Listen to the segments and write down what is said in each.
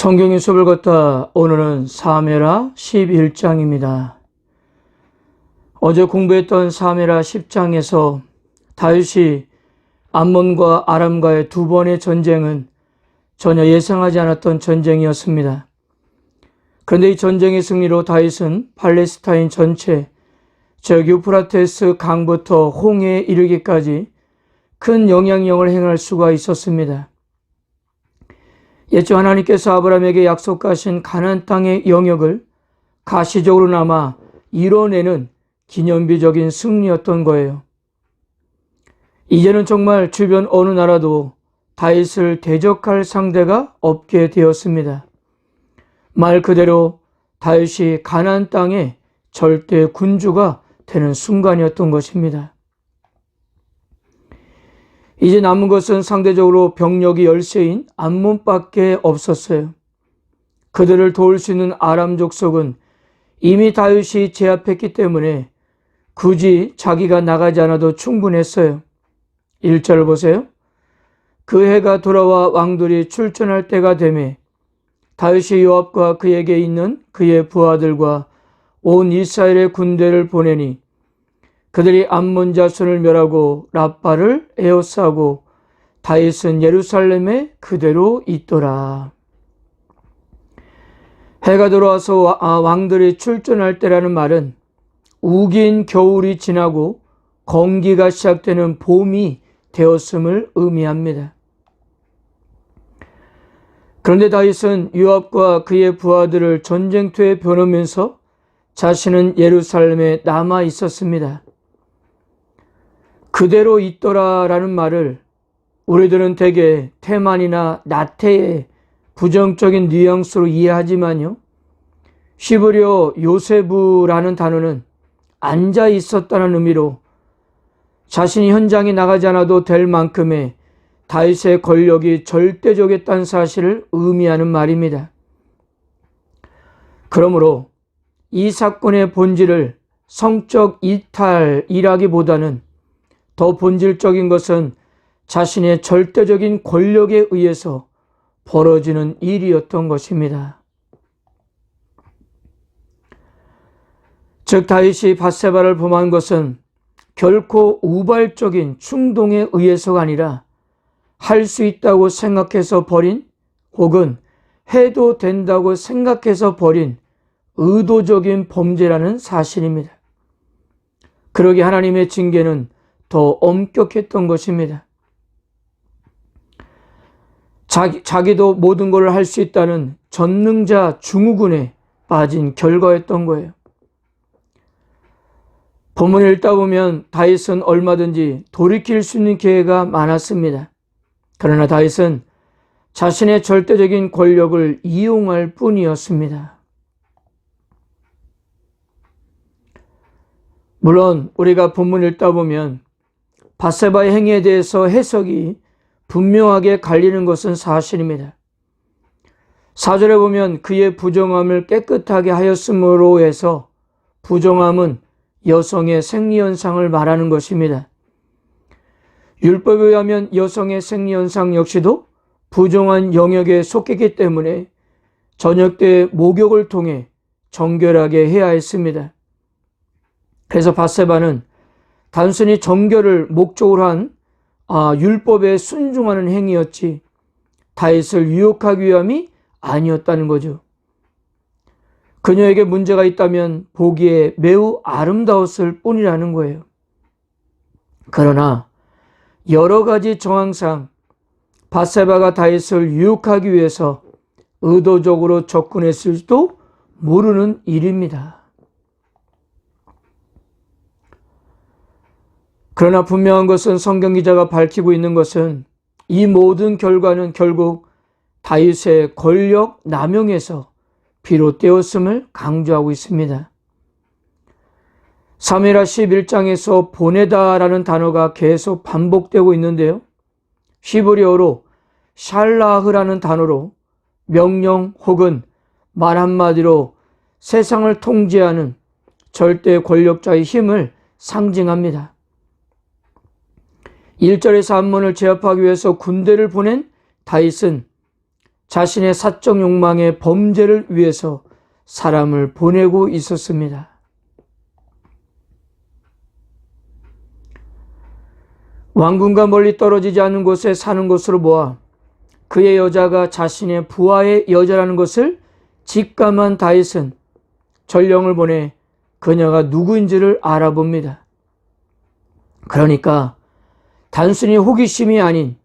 성경의 수업을 걷다 오늘은 사무엘하 11장입니다. 어제 공부했던 사무엘하 10장에서 다윗이 암몬과 아람과의 두 번의 전쟁은 전혀 예상하지 않았던 전쟁이었습니다. 그런데 이 전쟁의 승리로 다윗은 팔레스타인 전체, 즉 유프라테스 강부터 홍해에 이르기까지 큰 영향력을 행할 수가 있었습니다. 옛적 하나님께서 아브라함에게 약속하신 가나안 땅의 영역을 가시적으로나마 이뤄내는 기념비적인 승리였던 거예요. 이제는 정말 주변 어느 나라도 다윗을 대적할 상대가 없게 되었습니다. 말 그대로 다윗이 가나안 땅의 절대 군주가 되는 순간이었던 것입니다. 이제 남은 것은 상대적으로 병력이 열세인 암몬밖에 없었어요. 그들을 도울 수 있는 아람 족속은 이미 다윗이 제압했기 때문에 굳이 자기가 나가지 않아도 충분했어요. 1절 보세요. 그 해가 돌아와 왕들이 출전할 때가 되매 다윗이 요압과 그에게 있는 그의 부하들과 온 이스라엘의 군대를 보내니 그들이 암몬 자손을 멸하고 랍바를 에워싸고 다윗은 예루살렘에 그대로 있더라. 해가 돌아와서 왕들이 출전할 때라는 말은 우긴 겨울이 지나고 건기가 시작되는 봄이 되었음을 의미합니다. 그런데 다윗은 요압과 그의 부하들을 전쟁터에 보내면서 자신은 예루살렘에 남아 있었습니다. 그대로 있더라라는 말을 우리들은 대개 태만이나 나태의 부정적인 뉘앙스로 이해하지만요. 히브리어 요세부라는 단어는 앉아 있었다는 의미로 자신이 현장에 나가지 않아도 될 만큼의 다윗의 권력이 절대적이었다는 사실을 의미하는 말입니다. 그러므로 이 사건의 본질을 성적 이탈이라기보다는 더 본질적인 것은 자신의 절대적인 권력에 의해서 벌어지는 일이었던 것입니다. 즉 다윗이 밧세바를 범한 것은 결코 우발적인 충동에 의해서가 아니라 할 수 있다고 생각해서 벌인 혹은 해도 된다고 생각해서 벌인 의도적인 범죄라는 사실입니다. 그러기에 하나님의 징계는 더 엄격했던 것입니다. 자기도 모든 것을 할 수 있다는 전능자 증후군에 빠진 결과였던 거예요. 본문을 읽다 보면 다윗은 얼마든지 돌이킬 수 있는 기회가 많았습니다. 그러나 다윗은 자신의 절대적인 권력을 이용할 뿐이었습니다. 물론 우리가 본문을 읽다 보면 밧세바의 행위에 대해서 해석이 분명하게 갈리는 것은 사실입니다. 4절에 보면 그의 부정함을 깨끗하게 하였으므로 해서 부정함은 여성의 생리현상을 말하는 것입니다. 율법에 의하면 여성의 생리현상 역시도 부정한 영역에 속했기 때문에 저녁 때 목욕을 통해 정결하게 해야 했습니다. 그래서 밧세바는 단순히 정결을 목적으로 한 율법에 순종하는 행위였지 다윗을 유혹하기 위함이 아니었다는 거죠. 그녀에게 문제가 있다면 보기에 매우 아름다웠을 뿐이라는 거예요. 그러나 여러 가지 정황상 밧세바가 다윗을 유혹하기 위해서 의도적으로 접근했을지도 모르는 일입니다. 그러나 분명한 것은 성경 기자가 밝히고 있는 것은 이 모든 결과는 결국 다윗의 권력 남용에서 비롯되었음을 강조하고 있습니다. 사무엘하 11장에서 보내다라는 단어가 계속 반복되고 있는데요. 히브리어로 샬라흐라는 단어로 명령 혹은 말 한마디로 세상을 통제하는 절대 권력자의 힘을 상징합니다. 1절에서 암몬을 제압하기 위해서 군대를 보낸 다윗은 자신의 사적 욕망의 범죄를 위해서 사람을 보내고 있었습니다. 왕궁과 멀리 떨어지지 않는 곳에 사는 것으로 보아 그의 여자가 자신의 부하의 여자라는 것을 직감한 다윗은 전령을 보내 그녀가 누구인지를 알아봅니다. 그러니까 단순히 호기심이 아닌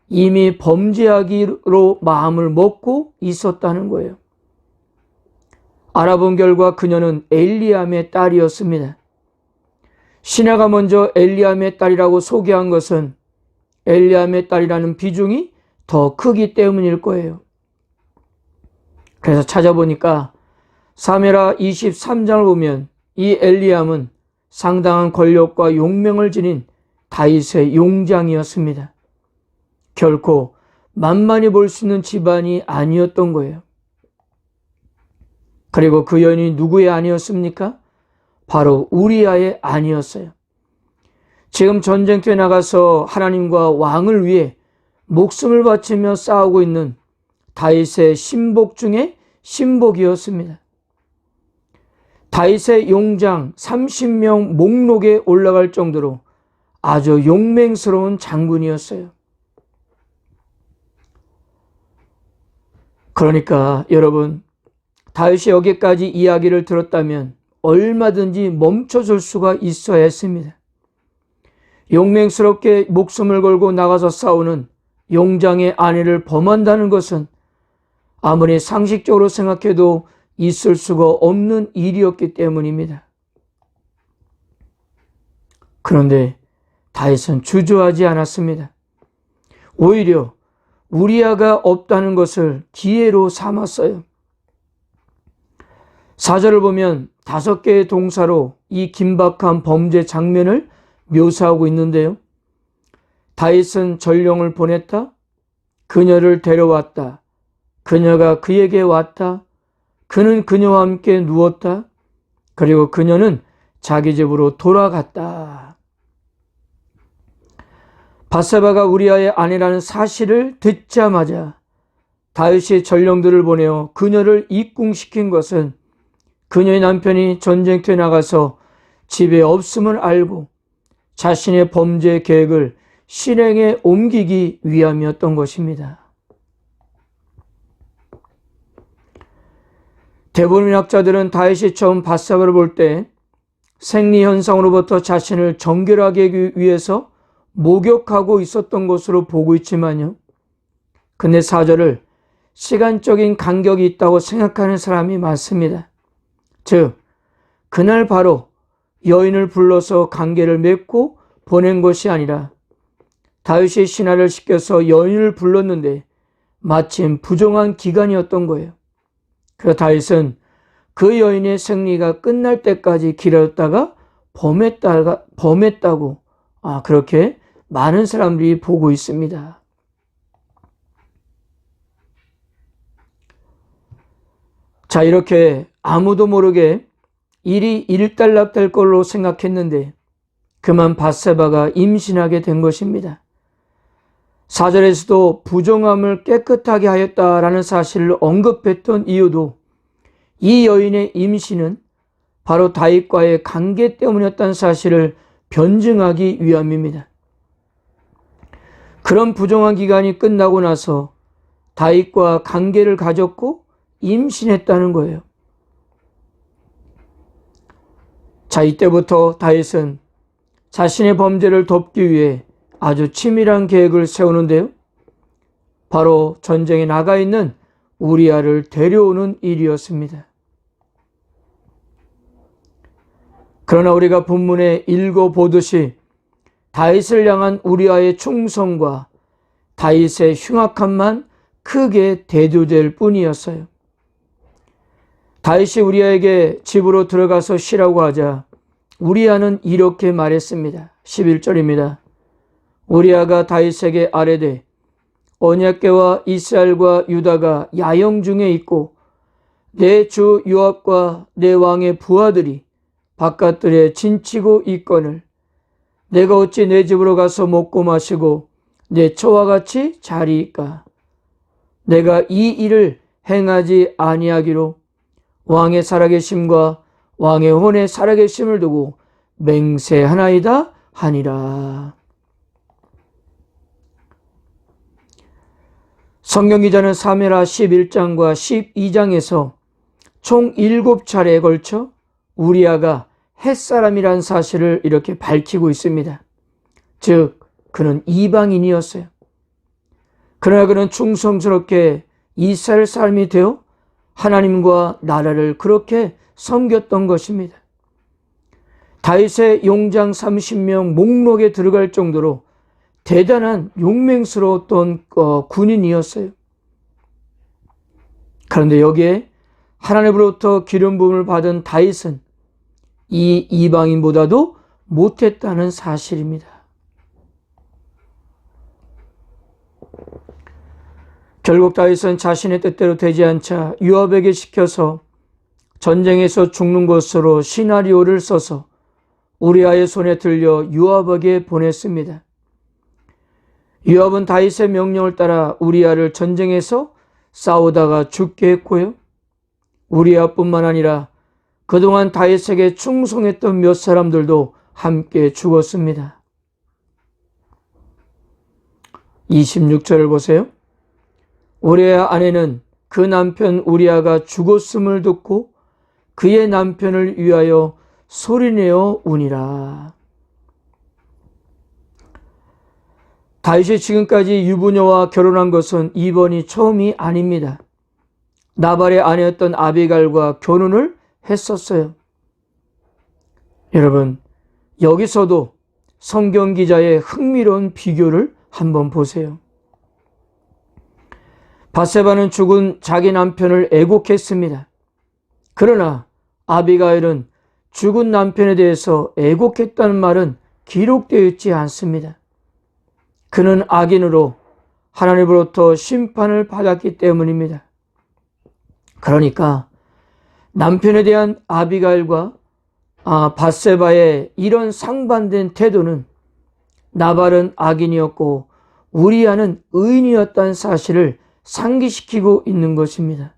이미 범죄하기로 마음을 먹고 있었다는 거예요. 알아본 결과 그녀는 엘리암의 딸이었습니다. 신하가 먼저 엘리암의 딸이라고 소개한 것은 엘리암의 딸이라는 비중이 더 크기 때문일 거예요. 그래서 찾아보니까 사무엘하 23장을 보면 이 엘리암은 상당한 권력과 용명을 지닌 다윗의 용장이었습니다. 결코 만만히 볼 수 있는 집안이 아니었던 거예요. 그리고 그 여인이 누구의 아내였습니까? 바로 우리아의 아내였어요. 지금 전쟁터에 나가서 하나님과 왕을 위해 목숨을 바치며 싸우고 있는 다윗의 신복 중에 신복이었습니다. 다윗의 용장 30명 목록에 올라갈 정도로 아주 용맹스러운 장군이었어요. 그러니까 여러분, 다윗이 여기까지 이야기를 들었다면 얼마든지 멈춰줄 수가 있어야 했습니다. 용맹스럽게 목숨을 걸고 나가서 싸우는 용장의 아내를 범한다는 것은 아무리 상식적으로 생각해도 있을 수가 없는 일이었기 때문입니다. 그런데 다윗은 주저하지 않았습니다. 오히려 우리아가 없다는 것을 기회로 삼았어요. 4절을 보면 5개의 동사로 이 긴박한 범죄 장면을 묘사하고 있는데요. 다윗은 전령을 보냈다. 그녀를 데려왔다. 그녀가 그에게 왔다. 그는 그녀와 함께 누웠다. 그리고 그녀는 자기 집으로 돌아갔다. 밧세바가 우리아의 아내라는 사실을 듣자마자 다윗이 전령들을 보내어 그녀를 입궁시킨 것은 그녀의 남편이 전쟁터에 나가서 집에 없음을 알고 자신의 범죄 계획을 실행에 옮기기 위함이었던 것입니다. 대부분의 학자들은 다윗이 처음 밧세바를 볼 때 생리 현상으로부터 자신을 정결하게 하기 위해서 목욕하고 있었던 것으로 보고 있지만요. 근데 4절을 시간적인 간격이 있다고 생각하는 사람이 많습니다. 즉, 그날 바로 여인을 불러서 관계를 맺고 보낸 것이 아니라 다윗이 신하를 시켜서 여인을 불렀는데 마침 부정한 기간이었던 거예요. 그래서 다윗은 그 여인의 생리가 끝날 때까지 기다렸다가 범했다고 그렇게 많은 사람들이 보고 있습니다. 자, 이렇게 아무도 모르게 일이 일단락될 걸로 생각했는데 그만 밧세바가 임신하게 된 것입니다. 4절에서도 부정함을 깨끗하게 하였다라는 사실을 언급했던 이유도 이 여인의 임신은 바로 다윗과의 관계 때문이었다는 사실을 변증하기 위함입니다. 그런 부정한 기간이 끝나고 나서 다윗과 관계를 가졌고 임신했다는 거예요. 자, 이때부터 다윗은 자신의 범죄를 덮기 위해 아주 치밀한 계획을 세우는데요. 바로 전쟁에 나가 있는 우리아를 데려오는 일이었습니다. 그러나 우리가 본문에 읽어보듯이 다윗을 향한 우리아의 충성과 다윗의 흉악함만 크게 대두될 뿐이었어요. 다윗이 우리아에게 집으로 들어가서 쉬라고 하자 우리아는 이렇게 말했습니다. 11절입니다. 우리아가 다윗에게 아뢰되 언약궤와 이스라엘과 유다가 야영 중에 있고 내 주 요압과 내 왕의 부하들이 바깥들에 진치고 있거늘 내가 어찌 내 집으로 가서 먹고 마시고 내 처와 같이 자리이까? 내가 이 일을 행하지 아니하기로 왕의 살아계심과 왕의 혼의 살아계심을 두고 맹세하나이다 하니라. 성경기자는 사무엘하 11장과 12장에서 총 7차례에 걸쳐 우리아가 햇사람이란 사실을 이렇게 밝히고 있습니다. 즉 그는 이방인이었어요. 그러나 그는 충성스럽게 이스라엘 사람이 되어 하나님과 나라를 그렇게 섬겼던 것입니다. 다윗의 용장 30명 목록에 들어갈 정도로 대단한 용맹스러웠던 군인이었어요. 그런데 여기에 하나님으로부터 기름 부음을 받은 다윗은 이 이방인보다도 못했다는 사실입니다. 결국 다윗은 자신의 뜻대로 되지 않자 요압에게 시켜서 전쟁에서 죽는 것으로 시나리오를 써서 우리아의 손에 들려 요압에게 보냈습니다. 요압은 다윗의 명령을 따라 우리아를 전쟁에서 싸우다가 죽게 했고요. 우리아뿐만 아니라 그동안 다윗에게 충성했던 몇 사람들도 함께 죽었습니다. 26절을 보세요. 우리아 아내는 그 남편 우리아가 죽었음을 듣고 그의 남편을 위하여 소리내어 우니라. 다윗이 지금까지 유부녀와 결혼한 것은 이번이 처음이 아닙니다. 나발의 아내였던 아비갈과 결혼을 했었어요. 여러분, 여기서도 성경 기자의 흥미로운 비교를 한번 보세요. 밧세바는 죽은 자기 남편을 애곡했습니다. 그러나 아비가일은 죽은 남편에 대해서 애곡했다는 말은 기록되어 있지 않습니다. 그는 악인으로 하나님으로부터 심판을 받았기 때문입니다. 그러니까 남편에 대한 아비가일과 밧세바의 이런 상반된 태도는 나발은 악인이었고 우리아는 의인이었다는 사실을 상기시키고 있는 것입니다.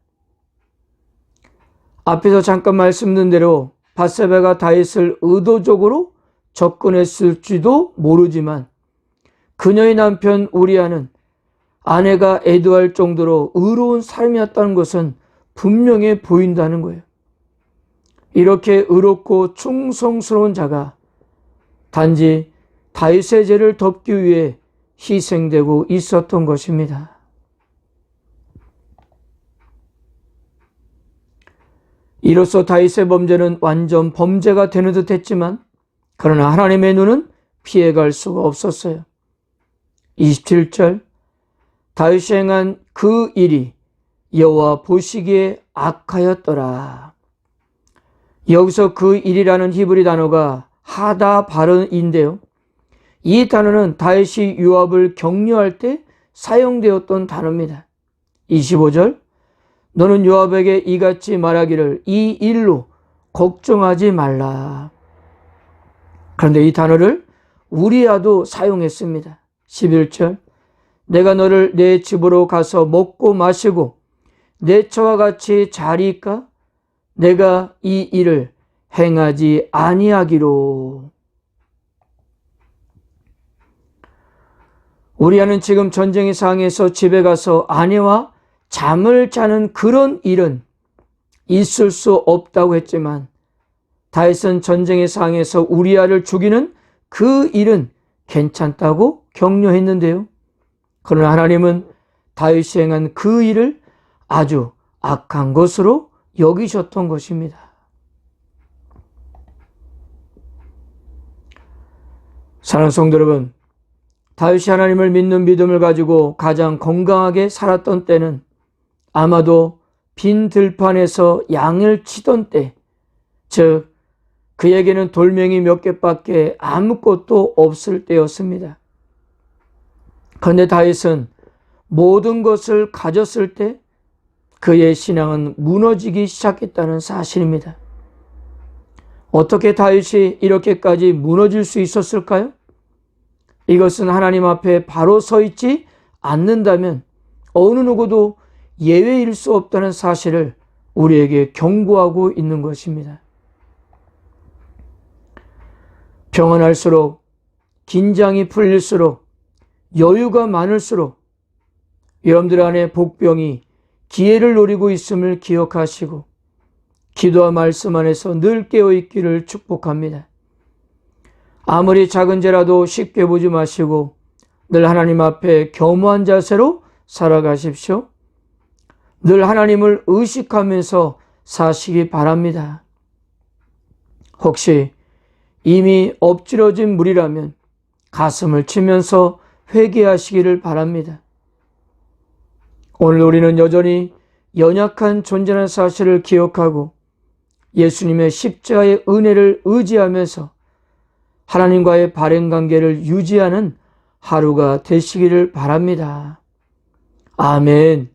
앞에서 잠깐 말씀드린 대로 밧세바가 다윗을 의도적으로 접근했을지도 모르지만 그녀의 남편 우리아는 아내가 애도할 정도로 의로운 사람이었다는 것은 분명해 보인다는 거예요. 이렇게 의롭고 충성스러운 자가 단지 다윗의 죄를 덮기 위해 희생되고 있었던 것입니다. 이로써 다윗의 범죄는 완전 범죄가 되는 듯 했지만 그러나 하나님의 눈은 피해갈 수가 없었어요. 27절 다윗이 행한 그 일이 여호와 보시기에 악하였더라. 여기서 그 일이라는 히브리 단어가 하다바른인데요. 이 단어는 다윗이 요압을 격려할 때 사용되었던 단어입니다. 25절 너는 요압에게 이같이 말하기를 이 일로 걱정하지 말라. 그런데 이 단어를 우리아도 사용했습니다. 11절 내가 너를 내 집으로 가서 먹고 마시고 내 처와 같이 자리까? 내가 이 일을 행하지 아니하기로. 우리아는 지금 전쟁의 상황에서 집에 가서 아내와 잠을 자는 그런 일은 있을 수 없다고 했지만 다윗은 전쟁의 상황에서 우리아를 죽이는 그 일은 괜찮다고 격려했는데요. 그러나 하나님은 다윗이 행한 그 일을 아주 악한 것으로 여기셨던 것입니다. 사랑하는 성도 여러분, 다윗이 하나님을 믿는 믿음을 가지고 가장 건강하게 살았던 때는 아마도 빈 들판에서 양을 치던 때, 즉 그에게는 돌멩이 몇 개밖에 아무것도 없을 때였습니다. 그런데 다윗은 모든 것을 가졌을 때 그의 신앙은 무너지기 시작했다는 사실입니다. 어떻게 다윗이 이렇게까지 무너질 수 있었을까요? 이것은 하나님 앞에 바로 서 있지 않는다면 어느 누구도 예외일 수 없다는 사실을 우리에게 경고하고 있는 것입니다. 평안할수록, 긴장이 풀릴수록, 여유가 많을수록 여러분들 안에 복병이 기회를 노리고 있음을 기억하시고 기도와 말씀 안에서 늘 깨어있기를 축복합니다. 아무리 작은 죄라도 쉽게 보지 마시고 늘 하나님 앞에 겸허한 자세로 살아가십시오. 늘 하나님을 의식하면서 사시기 바랍니다. 혹시 이미 엎질러진 물이라면 가슴을 치면서 회개하시기를 바랍니다. 오늘 우리는 여전히 연약한 존재라는 사실을 기억하고 예수님의 십자가의 은혜를 의지하면서 하나님과의 바른 관계를 유지하는 하루가 되시기를 바랍니다. 아멘.